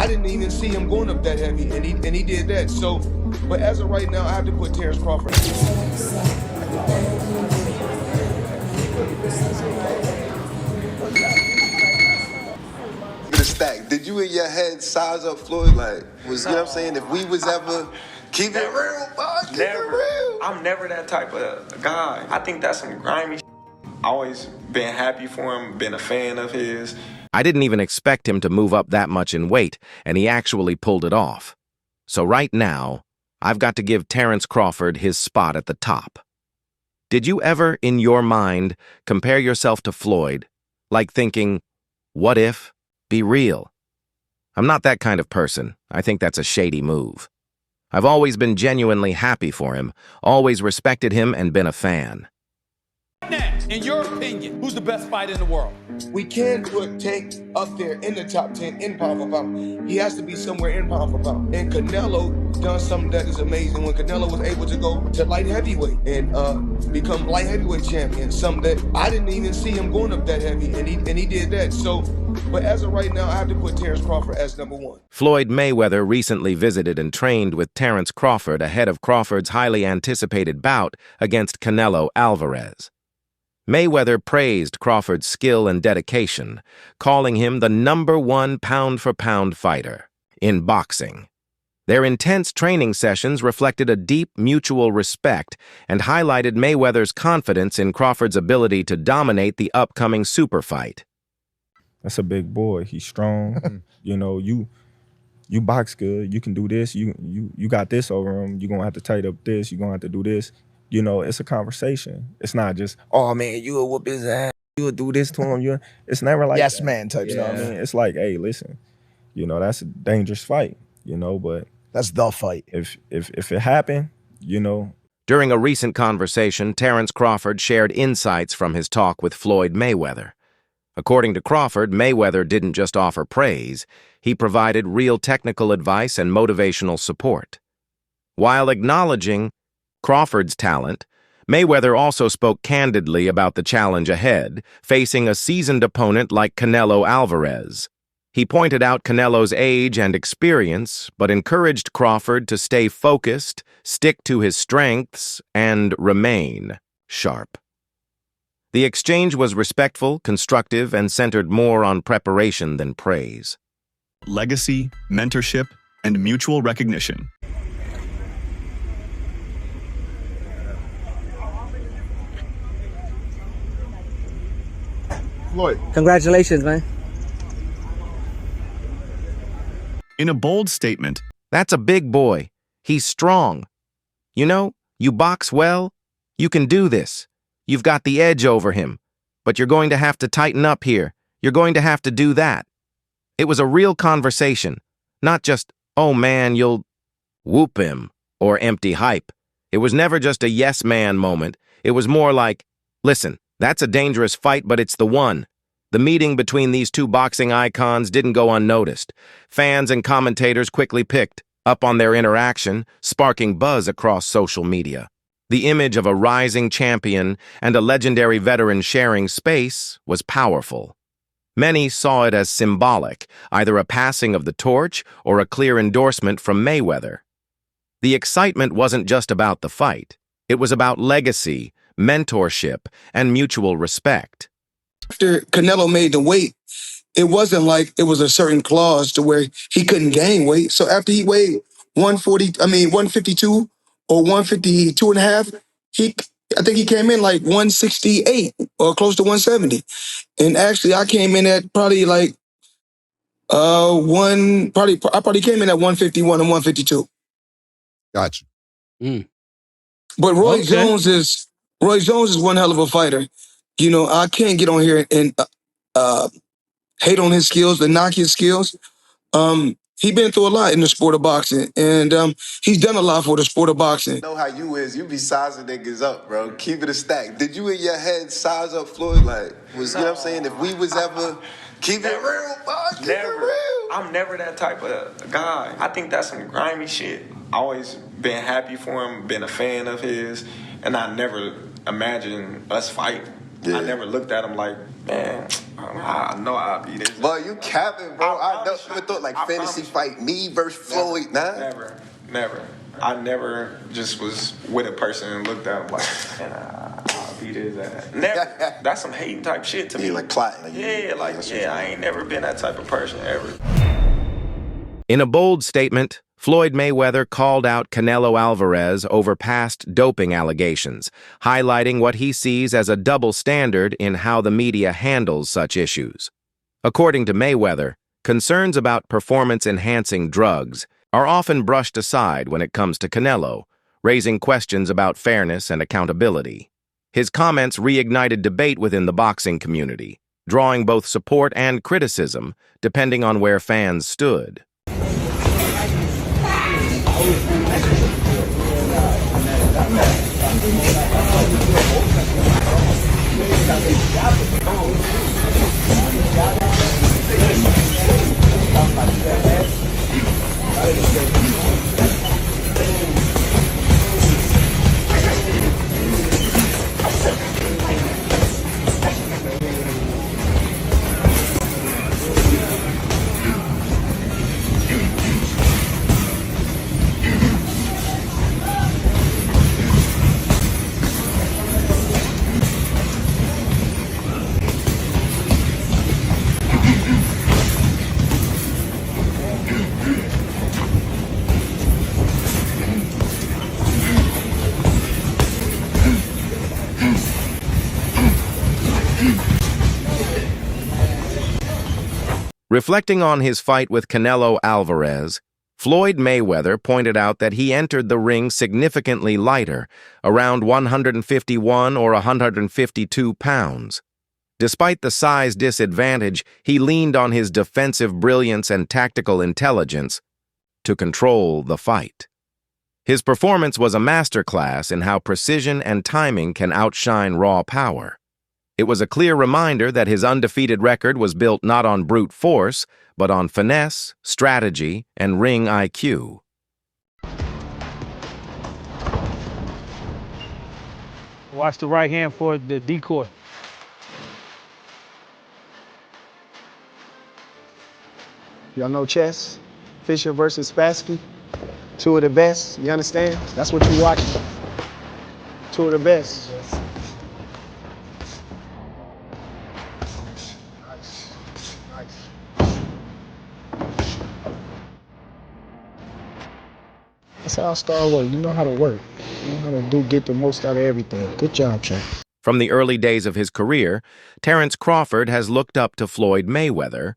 I didn't even see him going up that heavy, and he did that. So, but as of right now, I have to put Terence Crawford. The stack. Did you in your head size up Floyd? Like, was you know what I'm saying? If we was ever keep it real, boy, keep it real. I'm never that type of guy. I think that's some grimy shit. Always been happy for him, been a fan of his. I didn't even expect him to move up that much in weight, and he actually pulled it off. So right now, I've got to give Terence Crawford his spot at the top. Did you ever, in your mind, compare yourself to Floyd, like thinking, what if? Be real. I'm not that kind of person. I think that's a shady move. I've always been genuinely happy for him, always respected him and been a fan. Now, in your opinion, who's the best fighter in the world? We can put Tank up there in the top 10 in pound for pound. He has to be somewhere in pound for pound. And Canelo done something that is amazing when Canelo was able to go to light heavyweight and become light heavyweight champion. Something that I didn't even see him going up that heavy, and he did that. So, but as of right now, I have to put Terence Crawford as number one. Floyd Mayweather recently visited and trained with Terence Crawford ahead of Crawford's highly anticipated bout against Canelo Alvarez. Mayweather praised Crawford's skill and dedication, calling him the #1 pound-for-pound fighter in boxing. Their intense training sessions reflected a deep mutual respect and highlighted Mayweather's confidence in Crawford's ability to dominate the upcoming super fight. That's a big boy. He's strong. You know, you box good. You can do this. You got this over him. You're going to have to tighten up this. You're going to have to do this. You know, it's a conversation. It's not just, oh, man, you'll whoop his ass. You'll do this to him. It's never like yes, that. man type You know stuff. what I mean? It's like, hey, listen, you know, that's a dangerous fight, you know, but that's the fight. If it happened, you know. During a recent conversation, Terence Crawford shared insights from his talk with Floyd Mayweather. According to Crawford, Mayweather didn't just offer praise, he provided real technical advice and motivational support. While acknowledging Crawford's talent, Mayweather also spoke candidly about the challenge ahead, facing a seasoned opponent like Canelo Alvarez. He pointed out Canelo's age and experience, but encouraged Crawford to stay focused, stick to his strengths, and remain sharp. The exchange was respectful, constructive, and centered more on preparation than praise. Legacy, mentorship, and mutual recognition. Floyd. Congratulations, man. In a bold statement, That's a big boy. He's strong. You know, you box well. You can do this. You've got the edge over him. But you're going to have to tighten up here. You're going to have to do that. It was a real conversation. Not just, oh man, you'll whoop him, or empty hype. It was never just a yes man moment. It was more like, listen, that's a dangerous fight, but it's the one. The meeting between these two boxing icons didn't go unnoticed. Fans and commentators quickly picked up on their interaction, sparking buzz across social media. The image of a rising champion and a legendary veteran sharing space was powerful. Many saw it as symbolic, either a passing of the torch or a clear endorsement from Mayweather. The excitement wasn't just about the fight. It was about legacy, mentorship, and mutual respect. After Canelo made the weight, it wasn't like it was a certain clause to where he couldn't gain weight. So after he weighed 152 or 152 and a half, I think he came in like 168 or close to 170. And actually I came in at probably like I probably came in at 151 and 152. Gotcha. But Roy Jones is one hell of a fighter. You know, I can't get on here and hate on his skills, and knock his skills. He been through a lot in the sport of boxing, and he's done a lot for the sport of boxing. I know how you is. You be sizing niggas up, bro. Keep it a stack. Did you in your head size up Floyd? Like, was you know what I'm saying? If we was ever keep it real, boy, keep it real. I'm never that type of guy. I think that's some grimy shit. Always been happy for him, been a fan of his, and I never imagined us fighting. I never looked at him like, man, I know I'll be this. Boy, you capping, bro. I never thought like fantasy fight me versus Floyd. Nah. Never. I never just was with a person and looked at him like, man, I'll beat his ass. Never. That's some hating type shit to me. You like plotting. I ain't never been that type of person ever. In a bold statement, Floyd Mayweather called out Canelo Alvarez over past doping allegations, highlighting what he sees as a double standard in how the media handles such issues. According to Mayweather, concerns about performance-enhancing drugs are often brushed aside when it comes to Canelo, raising questions about fairness and accountability. His comments reignited debate within the boxing community, drawing both support and criticism, depending on where fans stood. Reflecting on his fight with Canelo Alvarez, Floyd Mayweather pointed out that he entered the ring significantly lighter, around 151 or 152 pounds. Despite the size disadvantage, he leaned on his defensive brilliance and tactical intelligence to control the fight. His performance was a masterclass in how precision and timing can outshine raw power. It was a clear reminder that his undefeated record was built not on brute force, but on finesse, strategy, and ring IQ. Watch the right hand for the decoy. Y'all know chess? Fisher versus Spassky? Two of the best, you understand? That's what you watch. Two of the best. That's how I start work. You know how to work. You know how to get the most out of everything. Good job, Trent. From the early days of his career, Terence Crawford has looked up to Floyd Mayweather,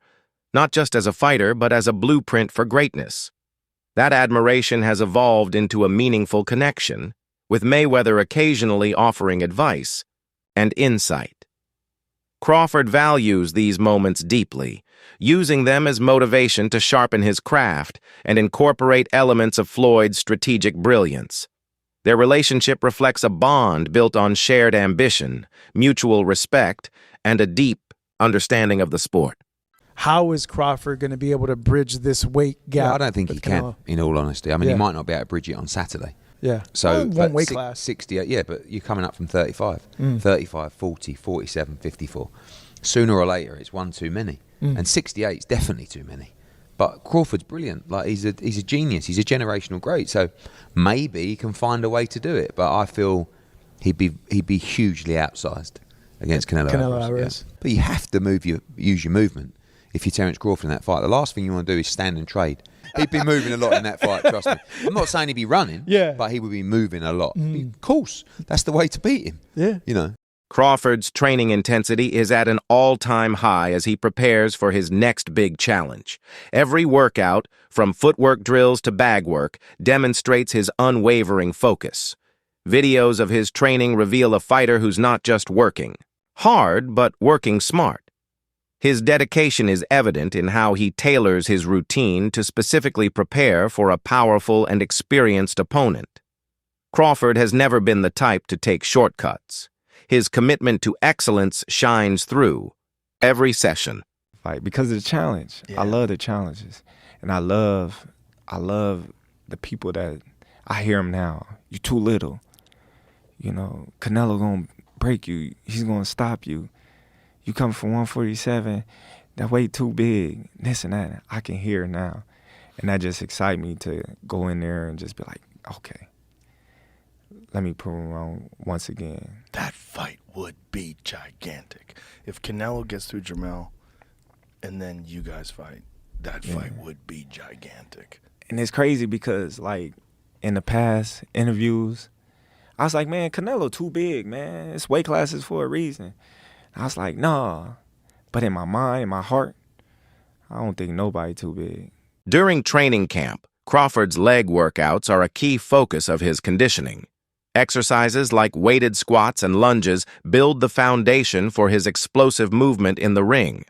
not just as a fighter, but as a blueprint for greatness. That admiration has evolved into a meaningful connection, with Mayweather occasionally offering advice and insight. Crawford values these moments deeply, using them as motivation to sharpen his craft and incorporate elements of Floyd's strategic brilliance. Their relationship reflects a bond built on shared ambition, mutual respect, and a deep understanding of the sport. How is Crawford going to be able to bridge this weight gap? Yeah, I don't think he can, in all honesty. I mean, he might not be able to bridge it on Saturday. Yeah. So, one weight class. 68, yeah, but you're coming up from 35. 35, 40, 47, 54. Sooner or later, it's one too many. And 68 is definitely too many. But Crawford's brilliant. Like, he's a genius. He's a generational great. So maybe he can find a way to do it. But I feel he'd be hugely outsized against Canelo Alvarez. Yeah. But you have to use your movement if you're Terence Crawford in that fight. The last thing you want to do is stand and trade. He'd be moving a lot in that fight, trust me. I'm not saying he'd be running, but he would be moving a lot. Of course, that's the way to beat him. Yeah. You know. Crawford's training intensity is at an all-time high as he prepares for his next big challenge. Every workout, from footwork drills to bag work, demonstrates his unwavering focus. Videos of his training reveal a fighter who's not just working hard, but working smart. His dedication is evident in how he tailors his routine to specifically prepare for a powerful and experienced opponent. Crawford has never been the type to take shortcuts. His commitment to excellence shines through every session. Because of the challenge. I love the challenges. And I love the people that I hear them now. You're too little. You know, Canelo gonna break you. He's gonna stop you. You come from 147, that weight too big, this and that. I can hear now. And that just excites me to go in there and just be like, okay, let me prove him wrong once again. That fight would be gigantic. If Canelo gets through Jermell and then you guys fight, that fight would be gigantic. And it's crazy because, like, in the past interviews, I was like, man, Canelo too big, man. It's weight classes for a reason. I was like, nah. But in my mind, in my heart, I don't think nobody too big. During training camp, Crawford's leg workouts are a key focus of his conditioning. Exercises like weighted squats and lunges build the foundation for his explosive movement in the ring.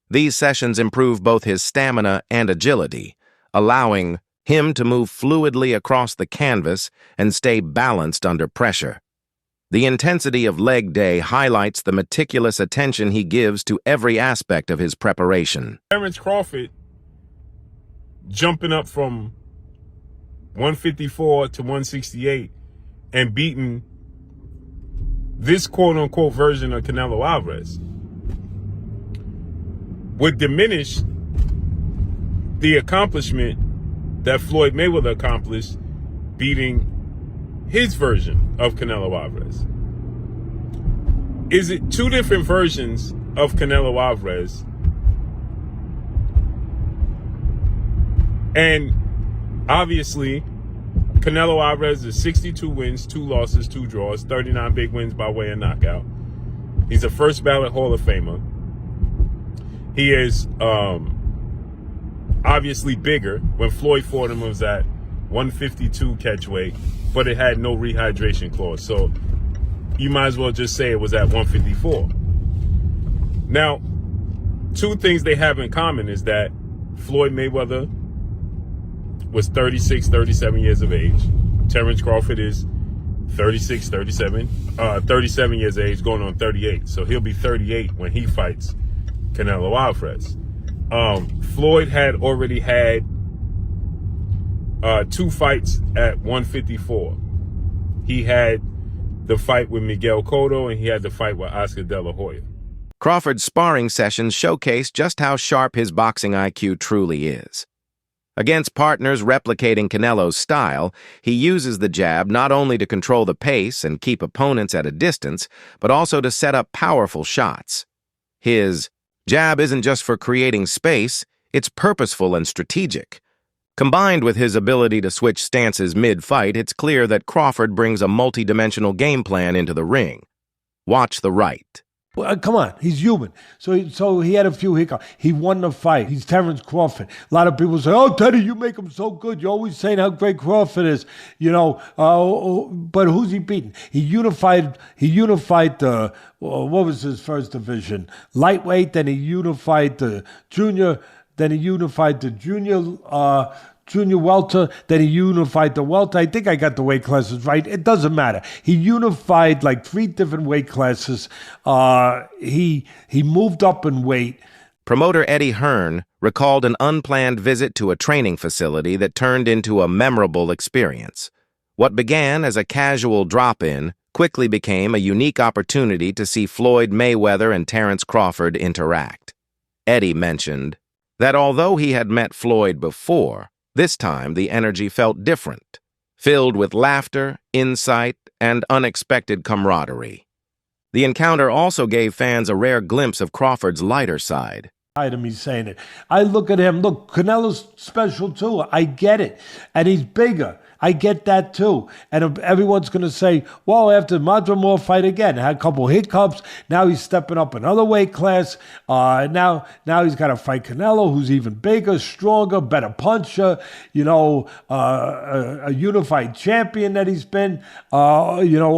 These sessions improve both his stamina and agility, allowing him to move fluidly across the canvas and stay balanced under pressure. The intensity of leg day highlights the meticulous attention he gives to every aspect of his preparation. Terence Crawford jumping up from 154 to 168 and beating this quote-unquote version of Canelo Alvarez would diminish the accomplishment that Floyd Mayweather accomplished beating his version of Canelo Alvarez. Is it two different versions of Canelo Alvarez? And obviously, Canelo Alvarez is 62 wins, 2 losses, 2 draws, 39 big wins by way of knockout. He's a first ballot Hall of Famer. He is obviously bigger. When Floyd fought him, it was at 152 catch weight, but it had no rehydration clause. So you might as well just say it was at 154. Now, two things they have in common is that Floyd Mayweather was 36, 37 years of age. Terence Crawford is 37 years of age, going on 38. So he'll be 38 when he fights Canelo Alvarez. Floyd had already had 2 fights at 154. He had the fight with Miguel Cotto, and he had the fight with Oscar De La Hoya. Crawford's sparring sessions showcase just how sharp his boxing IQ truly is. Against partners replicating Canelo's style, he uses the jab not only to control the pace and keep opponents at a distance, but also to set up powerful shots. His jab isn't just for creating space, it's purposeful and strategic. Combined with his ability to switch stances mid-fight, it's clear that Crawford brings a multi-dimensional game plan into the ring. Watch the right. Well, come on, he's human. So he had a few hiccups. He won the fight. He's Terence Crawford. A lot of people say, "Oh, Teddy, you make him so good. You're always saying how great Crawford is." You know, but who's he beating? He unified the what was his first division? Lightweight. Then he unified the junior. Then he unified the junior welter, then he unified the welter. I think I got the weight classes right. It doesn't matter. He unified like 3 different weight classes. He moved up in weight. Promoter Eddie Hearn recalled an unplanned visit to a training facility that turned into a memorable experience. What began as a casual drop-in quickly became a unique opportunity to see Floyd Mayweather and Terence Crawford interact. Eddie mentioned that although he had met Floyd before, this time the energy felt different, filled with laughter, insight, and unexpected camaraderie. The encounter also gave fans a rare glimpse of Crawford's lighter side. He's saying it. I look at him. Look, Canelo's special too. I get it. And he's bigger. I get that too. And everyone's going to say, well, after Madrimore fight again, had a couple hiccups. Now he's stepping up another weight class. Now he's got to fight Canelo, who's even bigger, stronger, better puncher. You know, a unified champion that he's been. You know,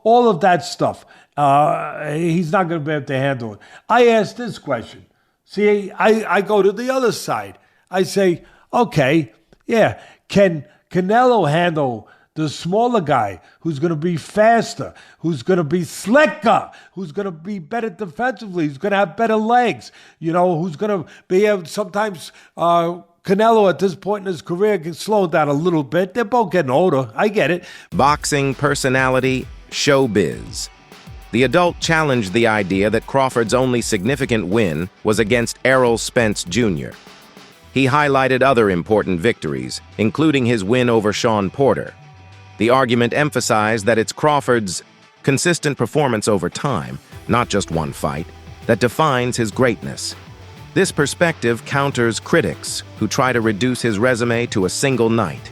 all of that stuff. He's not going to be able to handle it. I asked this question. See, I go to the other side. I say, okay, yeah, can Canelo handle the smaller guy who's going to be faster, who's going to be slicker, who's going to be better defensively, who's going to have better legs, you know, who's going to be able sometimes Canelo at this point in his career can slow down a little bit. They're both getting older. I get it. Boxing personality, showbiz. The adult challenged the idea that Crawford's only significant win was against Errol Spence Jr. He highlighted other important victories, including his win over Shawn Porter. The argument emphasized that it's Crawford's consistent performance over time, not just one fight, that defines his greatness. This perspective counters critics who try to reduce his resume to a single night.